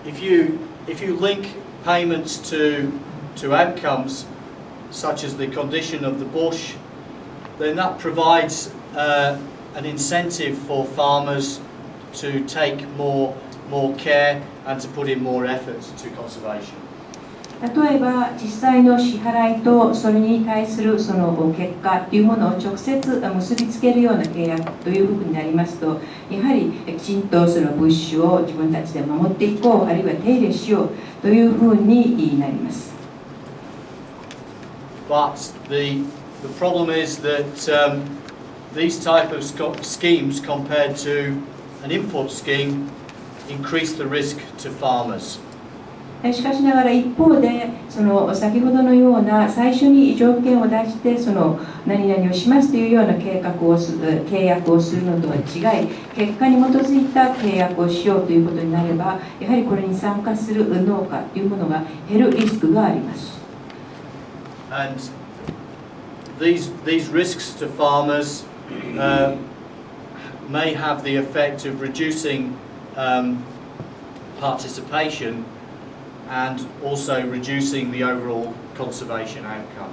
if you link payments to outcomes such as the condition of the bush, then that provides an incentive for farmers to take more care and to put in more effort to conservation. 例えば実際の支払いとそれに対するその結果というものを直接結びつけるような契約というふうになりますと、やはりきちんとその物資を自分たちで守っていこう、あるいは手入れしようというふうになります。But the problem is that these type of schemes compared to an input scheme increase the risk to farmers. しかしながら一方でその先ほどのような最初に条件を出してその何々をしますというような契約をするのとは違い、結果に基づいた契約をしようということになれば、やはりこれに参加する農家というものが減るリスクがあります。And these risks to farmers may have the effect of reducing participation and also reducing the overall conservation outcome.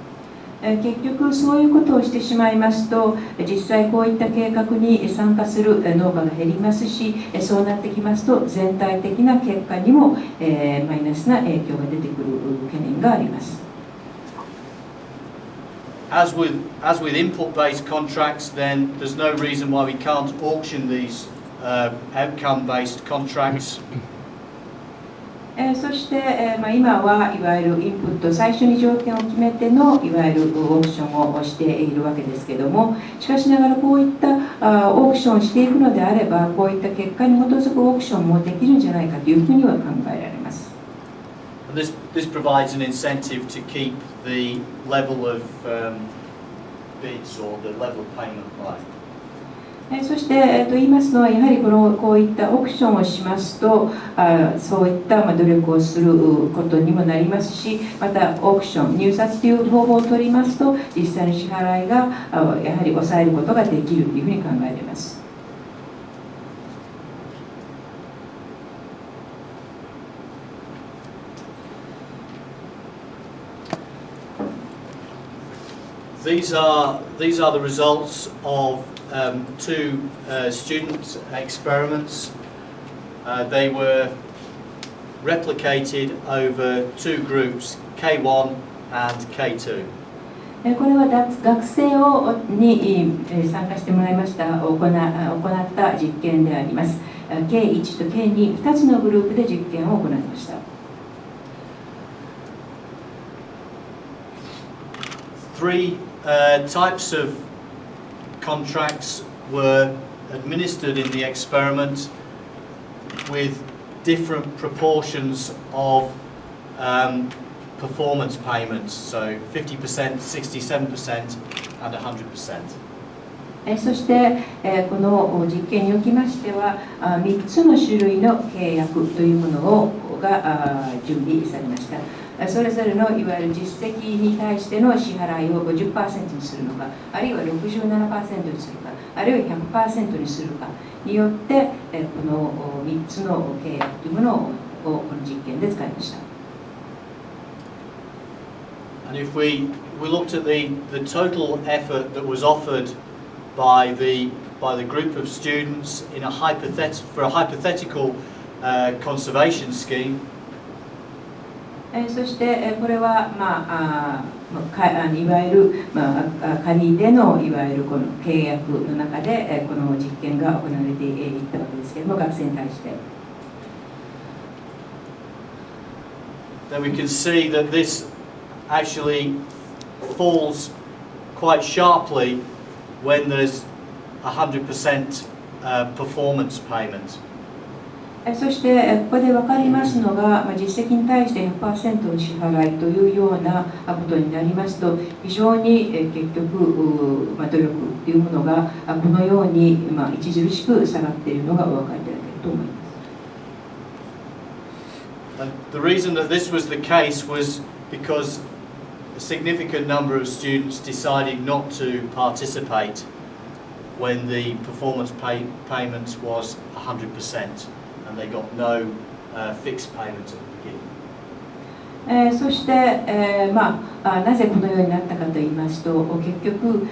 結局そういうことをしてしまいますと、実際こういった計画に参加する農家が減りますし、そうなってきますと全体的な結果にもマイナスな影響が出てくる懸念があります。As with input-based contracts, then there's no reason why we can't auction these outcome-based contracts. そして、今はいわゆるインプット最初に条件を決めてのいわゆるオークションをしているわけですけども、しかしながらこういったオークションをしていくのであれば、こういった結果に基づくオークションもできるんじゃないかというふうには考えられます。This provides an incentive to keep the level of bids or the level of payment high. そして、言いますのはやはりこういったオークションをしますとそういった努力をすることにもなりますし、またオークション入札という方法を取りますと実際の支払いがやはり抑えることができるというふうに考えられます。These are the results of two student experiments. They were replicated over two groups, K1 and K2. これは学生に参加してもらいました行った実験であります。K1 と K2、2つのグループで実験を行いました。Three types of contracts were administered in the experiment with different proportions of performance payments, so 50%, 67% and 100%. そして、この実験におきましては3つの種類の契約というものが準備されました。それぞれのいわゆる実績に対しての支払いを 50% にするのか、あるいは 67% にするか、あるいは 100% にするかによってこの3つの契約というものをこの実験で使いました。And if we looked at the total effort that was offered by the group of students in for a hypothetical conservation scheme, そしてこれはいわゆる仮でのいわゆるこの契約の中でこの実験が行われていったわけですけれども、学生に対して。then we can see that this actually falls quite sharply when there's 100% performance payment. そしてここで分かりますのが、実績に対して 100% の支払いというようなことになりますと、非常に結局努力というものがこのように著しく下がっているのがお分かりいただけると思います。And the reason that this was the case was because a significant number of students decided not to participate when the performance payment was 100%, and they got no fixed payment at the beginning. そして、なぜこのようになったかといいますと、結局、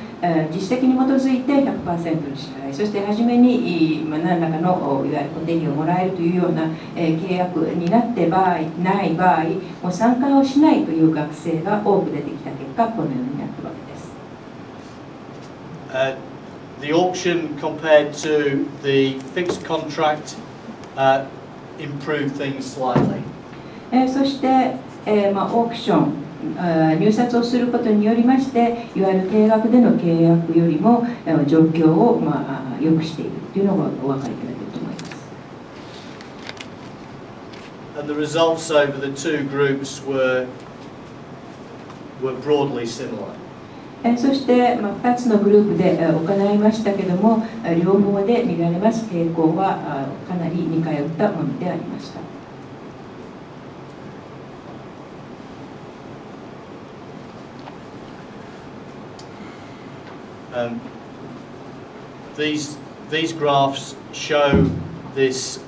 実績に基づいて 100% の支払い、そして初めに、何らかのいわゆる固定費をもらえるというような、契約になってない場合、もう参加をしないという学生が多く出てきた結果、このようになったわけです。The auction compared to the fixed contract improved things slightly. そして、オークション、入札をすることによりまして、いわゆる定額での契約よりも状況を良くしているというのがお分かりいただけると思います。And the results over the two groups were broadly similar. そして、2つのグループで行いましたけれども、両方で見られます傾向はかなり似通ったものでありました。These graphs show this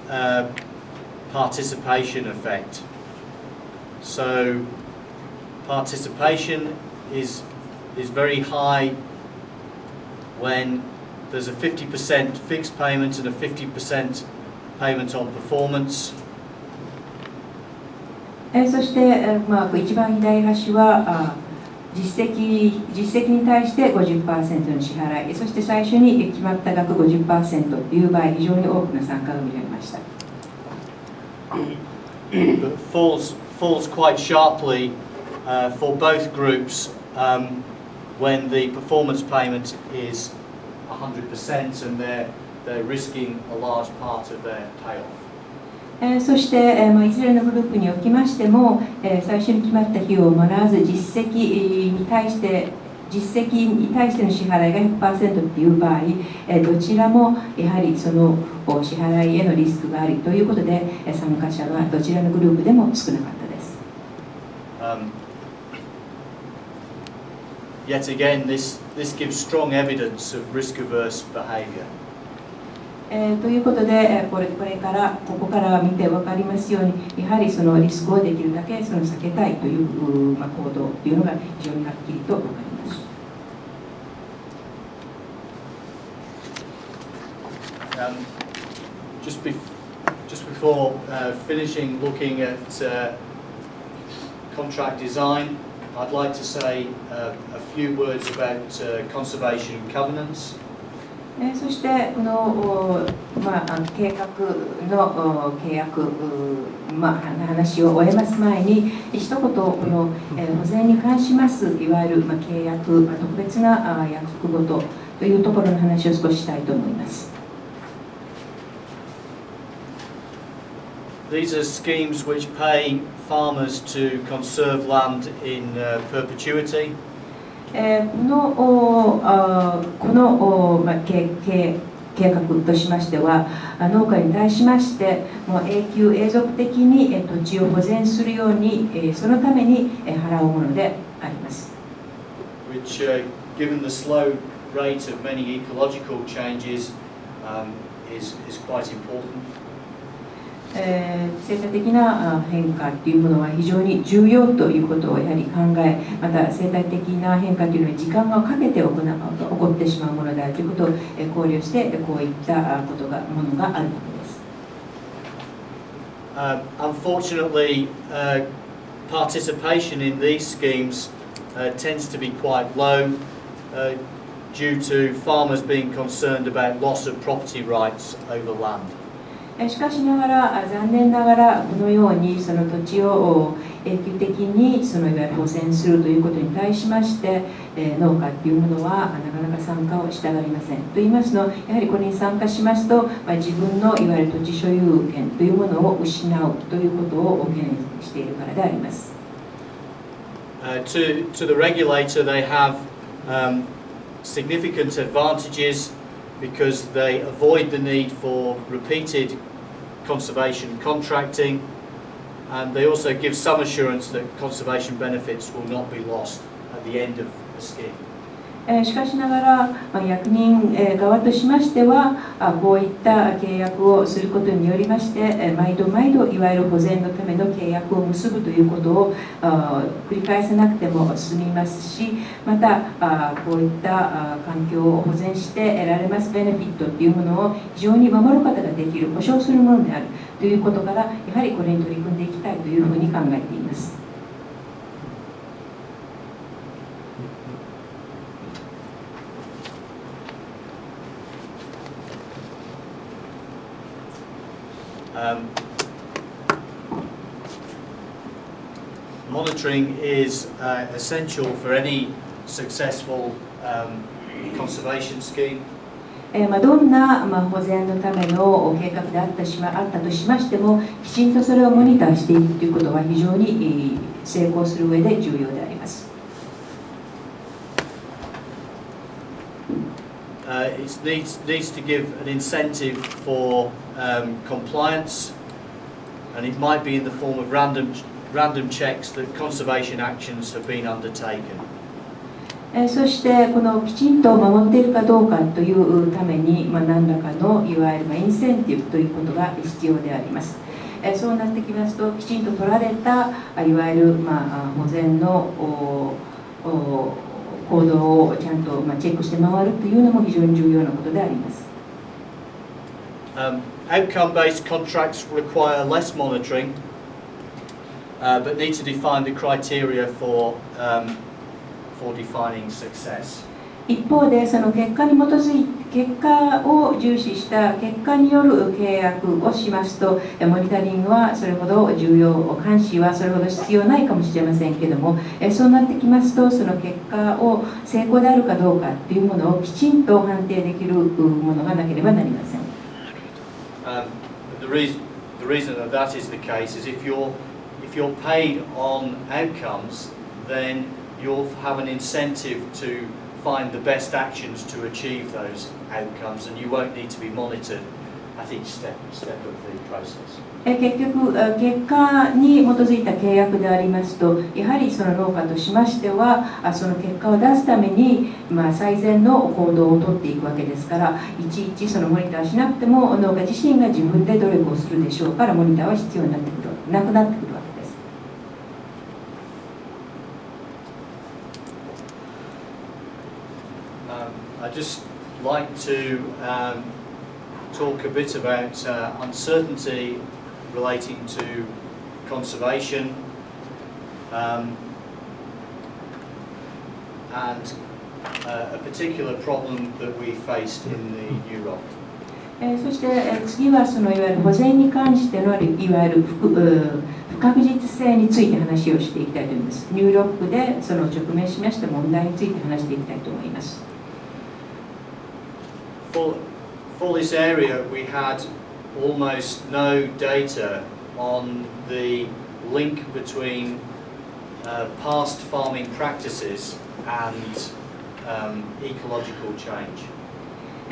participation effect. So participation is very high when there's a 50% fixed payment and a 50% payment on performance. そして、一番左端は実績に対して 50% の支払い、そして最初に決まった額 50% という場合、非常に多くの参加が見られました。But falls quite sharply for both groups when the performance payment is 100% and they're risking a large part of their payoff. そして、いずれのグループにおきましても、最初に決まった費用をもらわず実績に対しての支払いが 100% という場合、どちらもやはりその支払いへのリスクがありということで、参加者はどちらのグループでも少なかったです。Yet again, this gives strong evidence of risk-averse behavior. ということで、ここから見て分かりますように、やはりそのリスクをできるだけ避けたいという、行動というのが非常にはっきりと分かります。Just before finishing looking at contract design, I'd like to say a few words about conservation covenants. そしてこの、計画の契約、話を終えます前に一言この、保全に関しますいわゆる、契約、特別な約束事というところの話を少ししたいと思います。These are schemes which pay farmers to conserve land in perpetuity. この計画としましては、農家に対しましてもう永久永続的に土地を保全するようにそのために払うものであります。Which, given the slow rate of many ecological changes, is quite important. 生態的な変化というものは非常に重要ということをやはり考え、また生態的な変化というのは時間をかけて起こってしまうものであるということを考慮してこういったものがあるわけです。Unfortunately, participation in these schemes tends to be quite low due to farmers being concerned about loss of property rights over land. しかしながら残念ながらこのようにその土地を永久的にいわゆる保全するということに対しまして農家というものはなかなか参加をしたがりません。と言いますのはやはりこれに参加しますと自分のいわゆる土地所有権というものを失うということを懸念しているからであります。To the regulator, they have significant advantages because they avoid the need for repeated conservation contracting, and they also give some assurance that conservation benefits will not be lost at the end of the scheme. しかしながら、役人側としましては、こういった契約をすることによりまして、毎度毎度いわゆる保全のための契約を結ぶということを繰り返さなくても済みますし、またこういった環境を保全して得られますベネフィットというものを非常に守ることができる、保障するものであるということから、やはりこれに取り組んでいきたいというふうに考えています。Monitoring is essential for any successful conservation scheme. どんな保全のための計画であったとしましても、きちんとそれをモニターしていくということは非常に成功する上で重要であります。It needs to give an incentive for compliance, and it might be in the form of random checks that conservation actions have been undertaken. そしてこのきちんと守っているかどうかというために、何らかのいわゆるインセンティブということが必要であります。そうなってきますと、きちんと取られたいわゆる保全の行動をちゃんとチェックして回るというのも非常に重要なことであります。Outcome-based contracts require less monitoring, but need to define the criteria for defining success. 一方で、その結果に基づいて、結果を重視した結果による契約をしますと、モニタリングはそれほど重要、監視はそれほど必要ないかもしれませんけれども、そうなってきますと、その結果を成功であるかどうかというものをきちんと判定できるものがなければなりません。The reason that is the case is if you're paid on outcomes, then you'll have an incentive to find the best actions to achieve those outcomes, and you won't need to be monitored at each step of the process. 結局、結果に基づいた契約でありますと、やはりその農家としましては、その結果を出すために、最善の行動をとっていくわけですから、いちいちそのモニターしなくても、農家自身が自分で努力をするでしょうから、モニターは必要になってくる、なくなってくるわけです。I'd just like to talk a bit about uncertainty relating to conservation and a particular problem that we faced in the New Rock. そして次はそのいわゆる保全に関してのいわゆる不確実性について話をしていきたいと思います。ニューロックでその直面しました問題について話していきたいと思います。For this area, we had almost no data on the link between past farming practices and ecological change.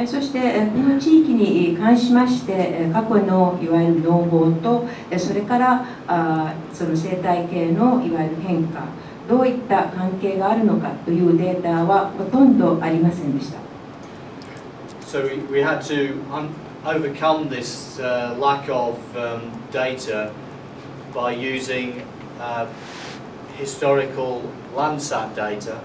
そしてこの地域に関しまして過去のいわゆる農法とそれからその生態系のいわゆる変化、どういった関係があるのかというデータはほとんどありませんでした。So we had to overcome this lack of data by using historical Landsat data.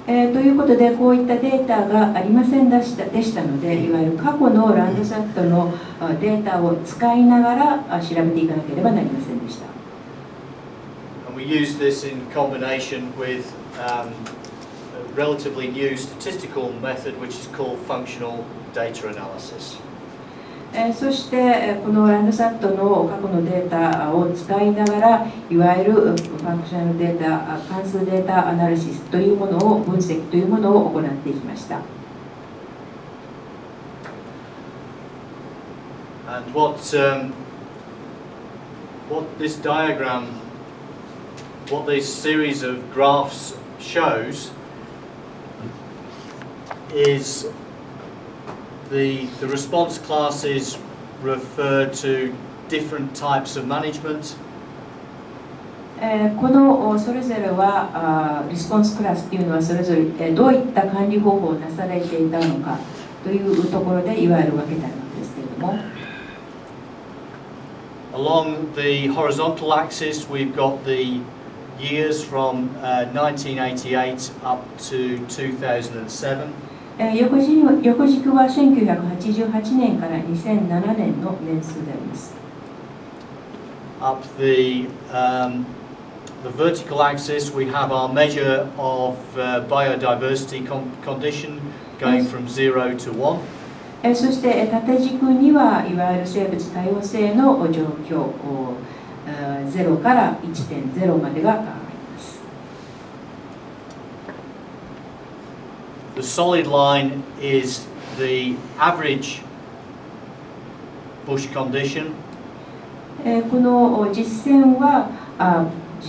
ということで、こういったデータがありませんでしたので、いわゆる過去のランドサットのデータを使いながら調べていかなければなりませんでした。And we used this in combination with a relatively new statistical method which is called functional data analysis. そしてこのランドサットの過去のデータを使いながら、いわゆるファンクショナルデータ、関数データアナリシスというものを分析というものを行っていきました。And what this diagram, what this series of graphs shows is the response classes refer to different types of management. このそれぞれはリスポンスクラスというのはそれぞれどういった管理方法をなされていたのかというところでいわゆる分けてあるわけですけれども、Along the horizontal axis, we've got the years from 1988 up to 2007. 横軸は1988年から2007年の年数であります。Up the vertical axis, we have our measure of biodiversity condition going from 0 to 1. そして縦軸にはいわゆる生物多様性の状況0から 1.0 までがあります。The solid line is the average bush condition. この実線はブ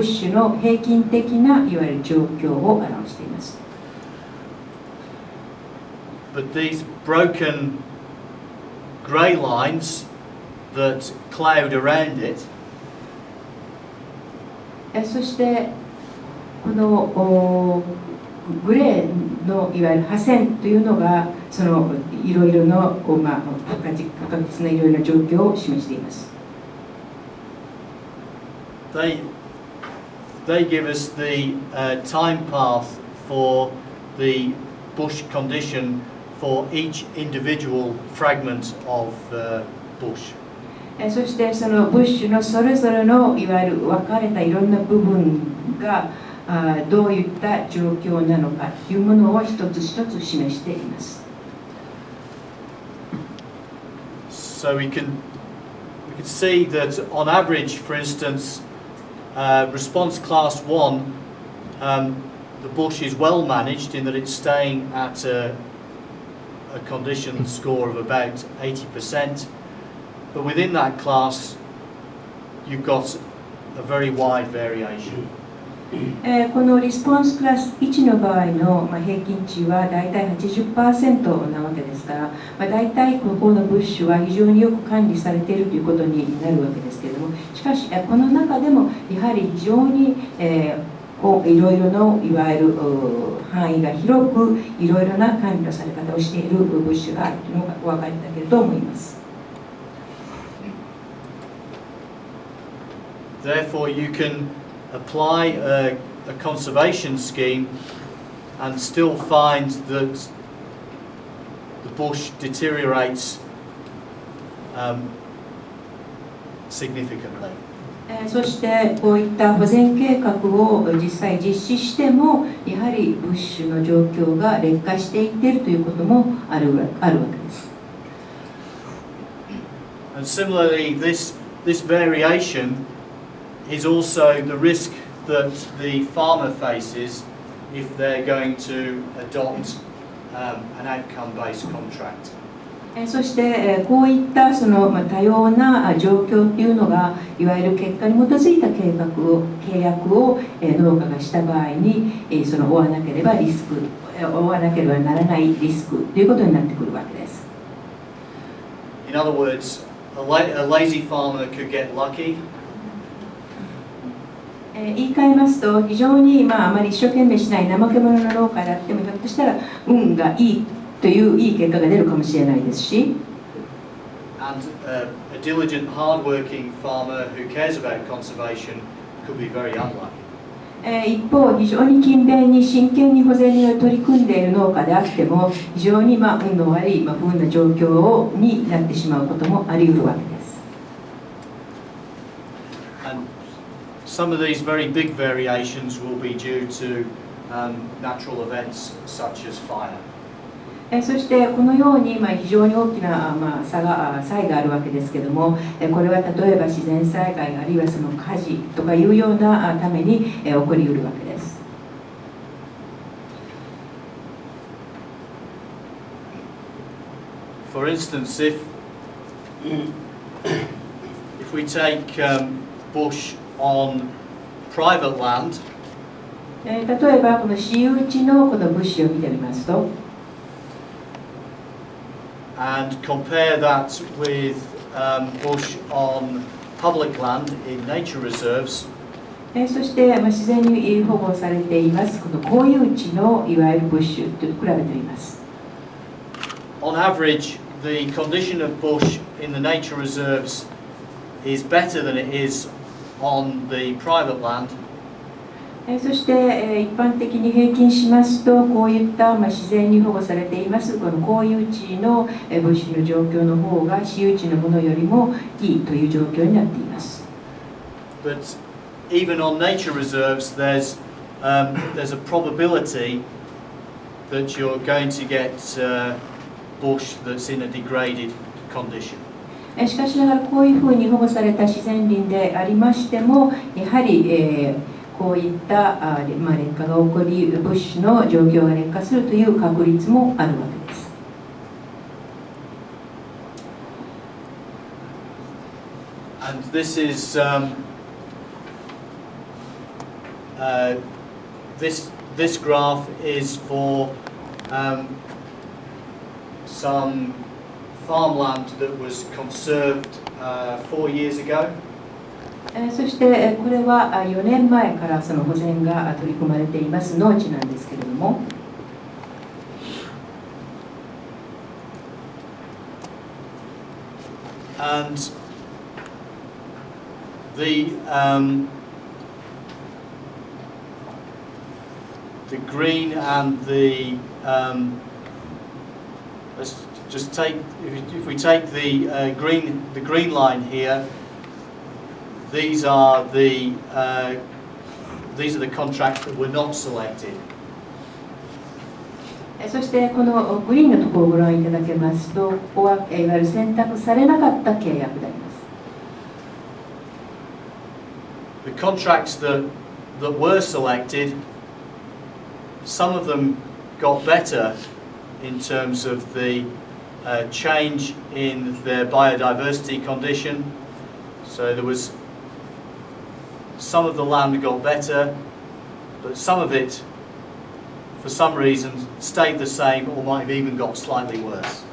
ッシュの平均的ないわゆる状況を表しています。But these broken grey lines that cloud around it, そしてこのグレーのいわゆる破線というのがそのいろいろの不確実ないろいろな状況を示しています。they give us the time path for the bush condition for each individual fragment of bush. そしてそのブッシュのそれぞれのいわゆる分かれたいろんな部分がどういった状況なのかというものを一つ一つ示しています。So we can see that on average, for instance, response class 1, the bush is well managed in that it's staying at a condition score of about 80%, but within that class you've got a very wide variation. このリスポンスクラス1の場合の平均値はだいたい 80% なわけですから、だいたいここのブッシュは非常によく管理されているということになるわけですけれども、しかしこの中でもやはり非常にいろいろのいわゆる範囲が広くいろいろな管理のされ方をしているブッシュがあるというのがお分かりいただけると思います。Therefore, you can apply a conservation scheme and still find that the bush deteriorates significantly. そしてこういった保全計画を実際実施してもやはりブッシュの状況が劣化していっているということもあるわけです。And similarly, this variation is also the risk that the farmer faces if they're going to adopt an outcome-based contract. そしてこういったその多様な状況というのがいわゆる結果に基づいた契約を農家がした場合にその負わなければならないリスクということになってくるわけです。In other words, a lazy farmer could get lucky. 言い換えますと非常にあまり一生懸命しない怠け者の農家であってもひょっとしたら運がいいといういい結果が出るかもしれないですし、And a diligent, hard-working farmer who cares about conservation could be very unlucky. 一方、非常に勤勉に真剣に保全に取り組んでいる農家であっても非常に運の悪い不運な状況になってしまうこともあり得るわけです。And some of these very big variations will be due to natural events such as fire. そしてこのように非常に大きな差があるわけですけれども、これは例えば自然災害あるいはその火事とかいうようなために起こりうるわけです。For instance, if we take bush on private land, 例えばこの私有地のこの物資を見てみますと、and compare that with bush on public land in nature reserves, そして、自然に保護されていますこの公有地のいわゆるブッシュと比べています。on average, the condition of bush in the nature reserves is better than it is on the private land. そして、一般的に平均しますと、こういった、自然に保護されていますこの公有地のブッシュの状況の方が私有地のものよりもいいという状況になっています。But even on nature reserves, there's a probability that you're going to get bush that's in a degraded condition. しかしながらこういうふうに保護された自然林でありましても、やはり、こういった劣化が起こり、ブッシュの状況が劣化するという確率もあるわけです。And this is this graph is for some farmland that was conserved 4 years ago. そしてこれは4年前からその保全が取り組まれています農地なんですけれども、and the green and the let's just take if we take the green line here. These are the contracts that were not selected. そしてこのグリーンのところをご覧いただけますと、ここはいわゆる選択されなかった契約であります。The contracts that were selected, some of them got better in terms of the change in their biodiversity condition. So there was some of the land got better, but some of it, for some reason, stayed the same or might have even got slightly worse.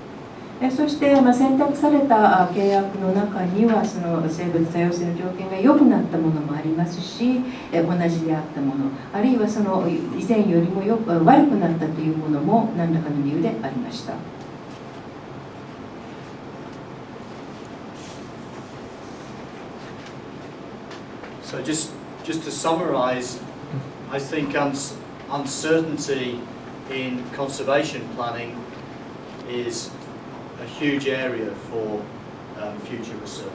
そして、選択された契約の中にはその生物多様性の条件が良くなったものもありますし、同じであったもの、あるいはその以前よりも悪くなったというものも何らかの理由でありました。So just to summarize, I think uncertainty in conservation planning is a huge area for future research.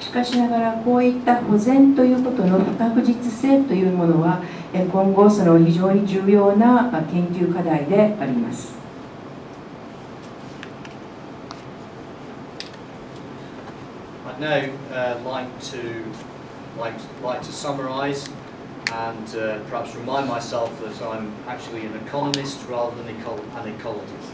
しかしながらこういった保全ということの不確実性というものは今後その非常に重要な研究課題であります。I'd now like to summarize and perhaps remind myself that I'm actually an economist rather than an ecologist.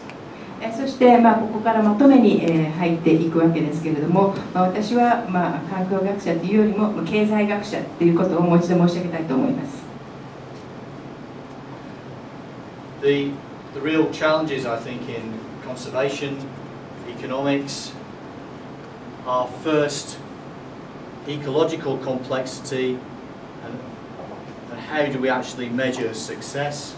そして、ここからまとめに入っていくわけですけれども、私は環境学者というよりも経済学者ということをもう一度申し上げたいと思います。The real challenges, I think, in conservation economics are first ecological complexity and how do we actually measure success.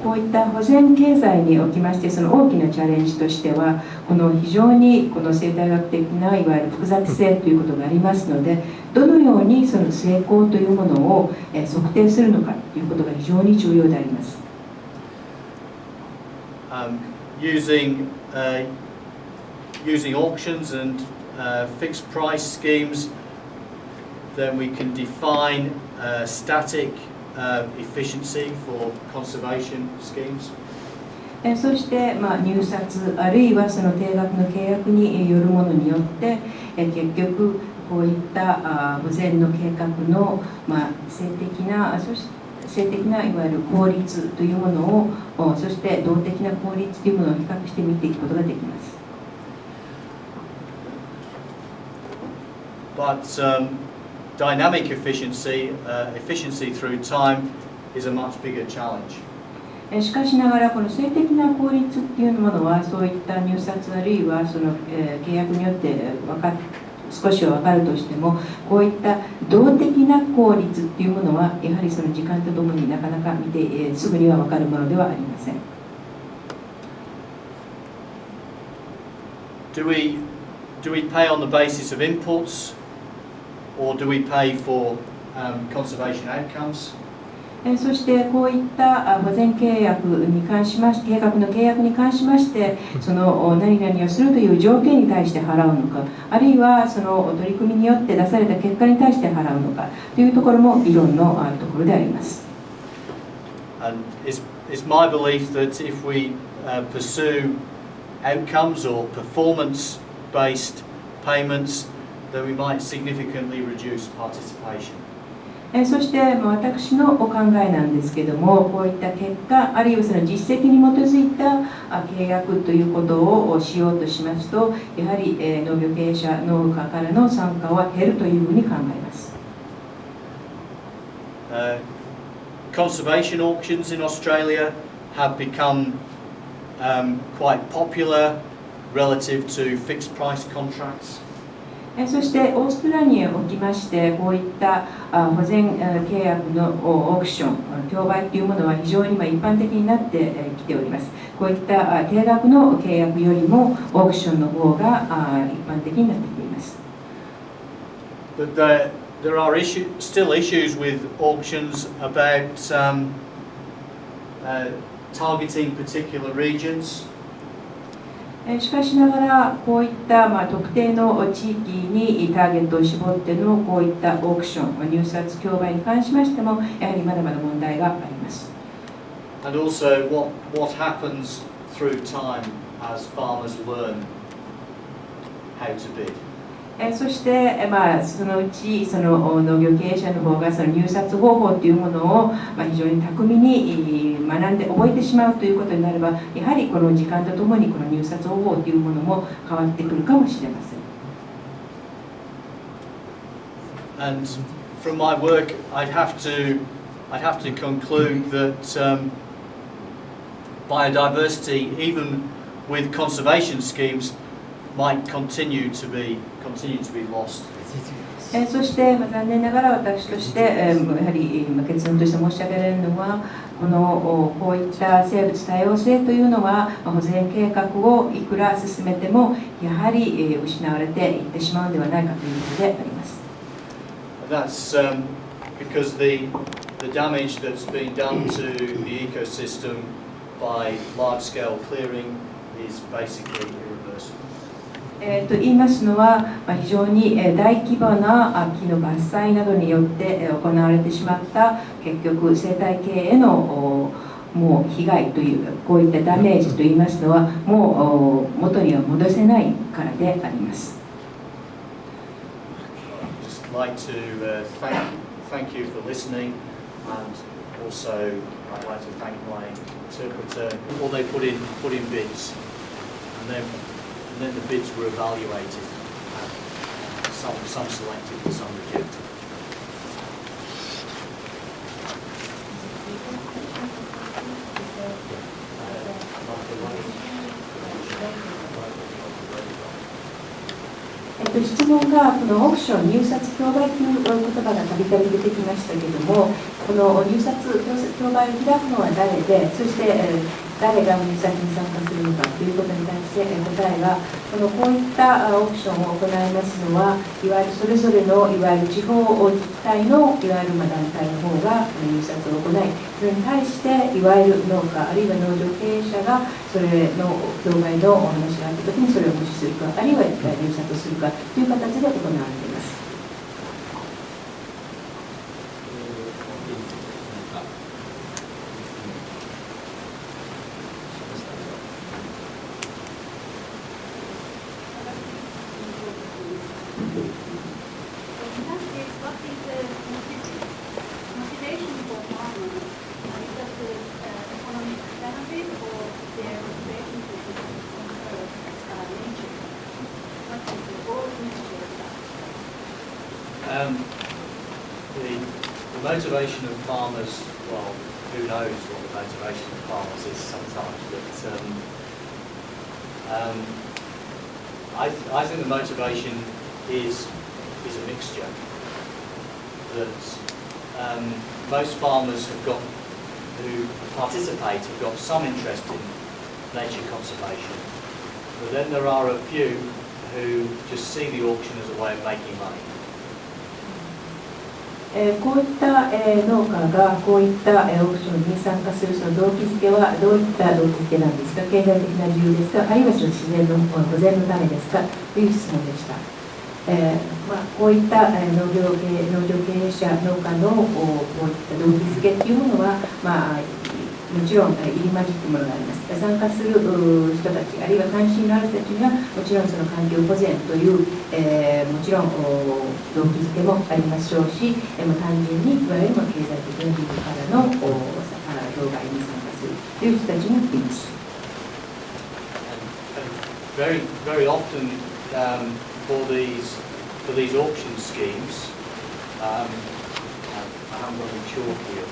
こういった保全経済におきましてその大きなチャレンジとしてはこの非常にこの生態学的ないわゆる複雑性ということがありますので、どのようにその成功というものを測定するのかということが非常に重要であります。Using auctions and fixed price schemes, then we can define static efficiency for conservation schemes. そして入札あるいはその定額の契約によるものによって結局こういった保全の計画の性的ないわゆる効率というものをそして動的な効率というものを比較して見ていくことができます。But dynamic efficiency through time is a much bigger challenge. しかしながらこの性的な効率っていうものはそういった入札あるいはその契約によって少しは分かるとしても、こういった動的な効率っていうものはやはりその時間とともになかなか見て、すぐには分かるものではありません。Do we pay on the basis of inputs, or do we pay for conservation outcomes? そしてこういった保全契約に関しまして、計画の契約に関しまして、その何々をするという条件に対して払うのか、あるいはその取り組みによって出された結果に対して払うのかというところも議論のあるところであります。And it's my belief that if we pursue outcomes or performance-based payments, then we might significantly reduce participation. そして私のお考えなんですけども、こういった結果、あるいはその実績に基づいた契約ということをしようとしますと、やはり農業経営者、農家からの参加は減るというふうに考えます。Conservation auctions in Australia have become quite popular relative to fixed price contracts. そしてオーストラリアにおきまして、こういった保全契約のオークション、競売というものは非常に一般的になってきております。こういった定額の契約よりもオークションの方が一般的になってきています。But there are still issues with auctions about targeting particular regions. しかしながら、こういった特定の地域にターゲットを絞ってのこういったオークション、入札競売に関しましても、やはりまだまだ問題があります。And also what happens through time as farmers learn how to bid. そして、そのうちその農業経営者の方がその入札方法というものを非常に巧みに学んで覚えてしまうということになれば、やはりこの時間とともにこの入札方法というものも変わってくるかもしれません。And from my work, I'd have to conclude that biodiversity, even with conservation schemes, might continue to be lost. そして残念ながら私として、やはり結論として申し上げられるのは、こういった生物多様性というのは保全計画をいくら進めてもやはり失われていってしまうのではないかということであります。That's because the damage that's been done to the ecosystem by large-scale clearing is basically irreversible. と言いますのは、非常に大規模な木の伐採などによって行われてしまった結局生態系へのもう被害というこういったダメージといいますのはもう元には戻せないからであります。I'd like to thank you for listening, and also I'd like to thank my interpreter. All they put in bids, and then the bids were evaluated, and some selected and some rejected. 質問がこのオークション、入札競売という言葉がたびたび出てきましたけれども、この入札競売を開くのは誰で、そして誰が入札に参加するのかということに対して答えが、こういったオークションを行いますのは、いわゆるそれぞれのいわゆる地方自治体のいわゆる団体の方が入札を行い、それに対していわゆる農家あるいは農場経営者がそれの競売のお話があったときにそれを無視するか、あるいは入札をするかという形で行われています。The motivation of farmers, well, who knows what the motivation of farmers is sometimes, but I think the motivation is a mixture. That most farmers who participate have got some interest in nature conservation, but then there are a few who just see the auction as a way of making money. こういった、農家がこういった、オークションに参加するその動機づけはどういった動機づけなんですか？経済的な理由ですか？あるいはその自然の保全のためですか？という質問でした。こういった、農業経営者、農家のこういった動機づけというものは、もちろん入り混じっているものがあります。参加する人たち、あるいは関心のある人たちには、もちろんその環境保全という、もちろん動機づけもありましょうし、単純にいわゆる経済的な理由からの障害に参加するという人たちもいます。Very, very often for these auction schemes, I haven't got any chalk here.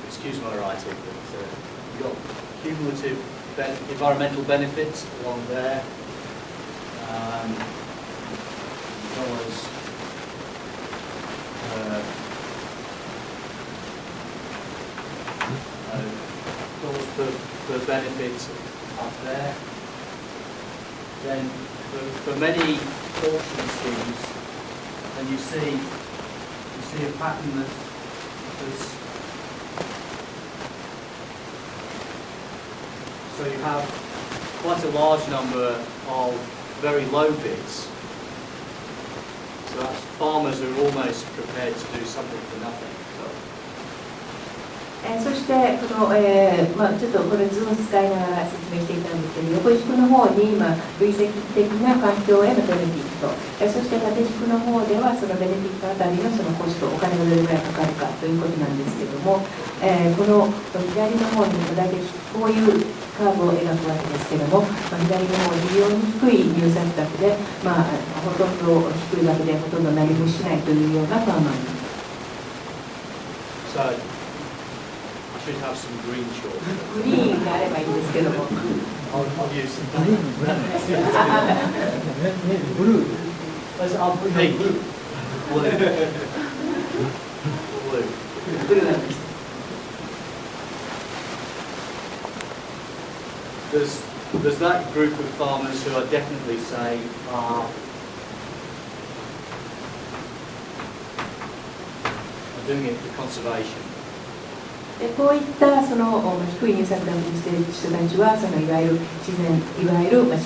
Excuse my writing, but you've got cumulative environmental benefits along there. Dollars per benefit up there. Then for many auction schemes, and you see a pattern that's so you have quite a large number of very low bids. So that's farmers who are almost prepared to do something for nothing. そしてこの、ちょっとこれ図を使いながら説明していたんですけど、横軸の方に今累積的な環境へのベネフィット、そして縦軸の方ではそのベネフィットあたりのそのコスト、お金がどれくらいかかるかということなんですけども、この左の方に大体こういうカーブを描くわけですけども、左の方非常に低い入札額で、ほとんど低い額でほとんど何もしないというようなファーマーに。I should have some green chalk. グリーンがあればいいんですけども。I'll use some blue. I'll pink. Blue. There's that group of farmers who I definitely say are doing it for conservation. こういったその低い入札額にしている人たちは、そのいわゆる自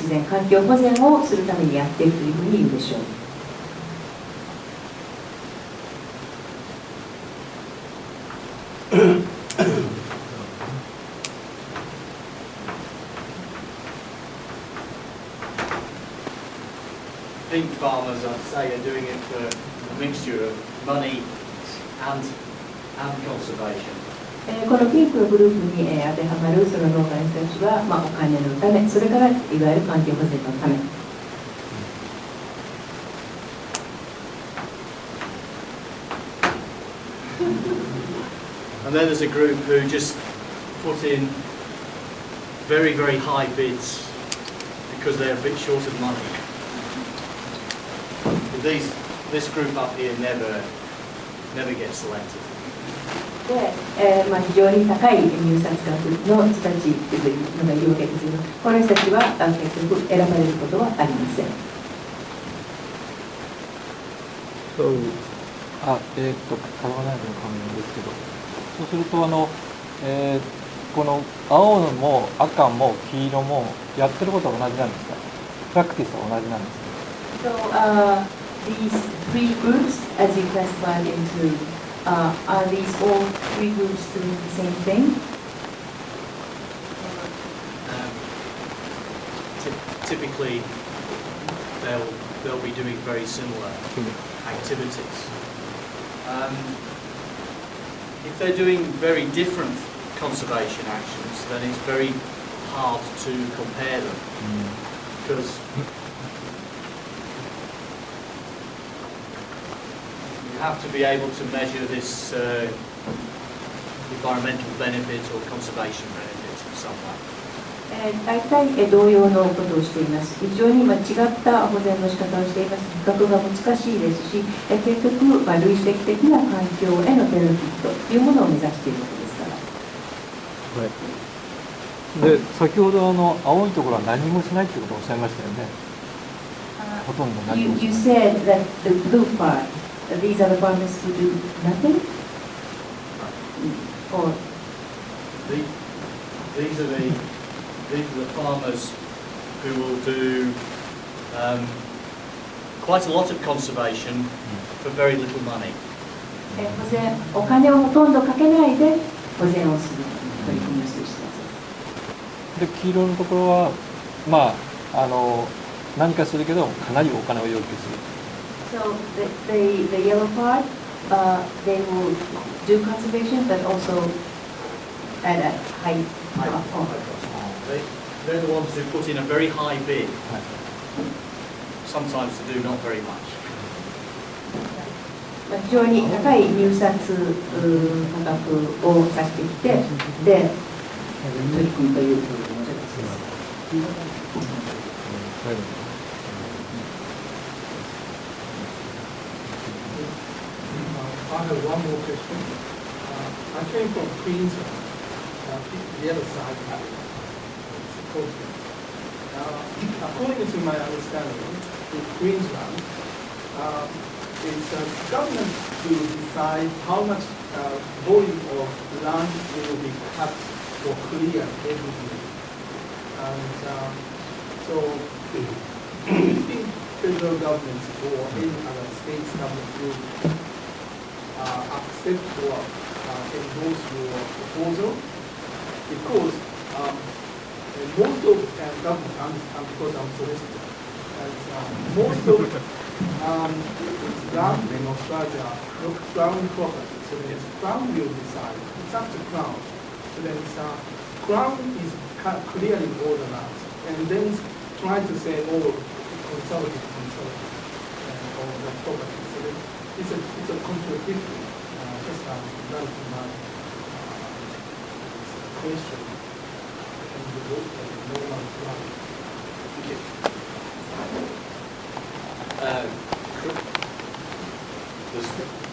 然環境保全をするためにやっているというふうに言うでしょう。Pink farmers, I'd say, are doing it for a mixture of money and conservation. このピンクのグループに当てはまるその農家の人たちは、お金のため、それからいわゆる環境保全のため。And then there's a group who just put in very, very high bids because they're a bit short of money. But this group up here never gets selected. で、非常に高い入札額の人たちというのがいるわけですけど、この人たちは結局選ばれることはありません。変わらないのかもですけど、そうするとこの青も赤も黄色もやってることは同じなんですか？プラクティスは同じなんですか？ So, these three groups, as you classified into, are these all three groups doing the same thing? Typically, they'll be doing very similar activities. if they're doing very different conservation actions, then it's very hard to compare them because you have to be able to measure this environmental benefit or conservation benefit in some way. 大体同様のことをしています。非常に違った保全の仕方をしています。比較が難しいですし、結局、累積的な環境へのベネフィットというものを目指しているわけですから。はい、で先ほど青いところは何もしないということをおっしゃいましたよね。ほとんど何もしない。You said that the blue part, these are the farmers who do nothing? Or These are the farmers who will do quite a lot of conservation for very little money. 保全、お金をほとんどかけないで保全をする取り組みをする人たちです。で黄色のところはまあ何かするけどかなりお金を要求する。So the yellow part, they will do conservation, but also at a high cost. They're the ones who put in a very high bid, sometimes to do not very much. 非常に高い入札価格を出してきて、で取り組むという形です。I have one more question. I came from Queensland, the other side of the continent. According to my understanding, in Queensland, it's the government to decide how much volume of land will be cut or cleared every year. And so, do you think federal government or any other state government will accept or endorse your proposal? Because most of government, because I'm solicitor, and most of it's land in Australia, Crown property. So then Crown will decide. It's up to Crown. So then Crown is clearing all the lands, and then trying to say, oh, conservative, all the property. So then it's a contradictory. Just that is my question. And the normal plan. Thank you.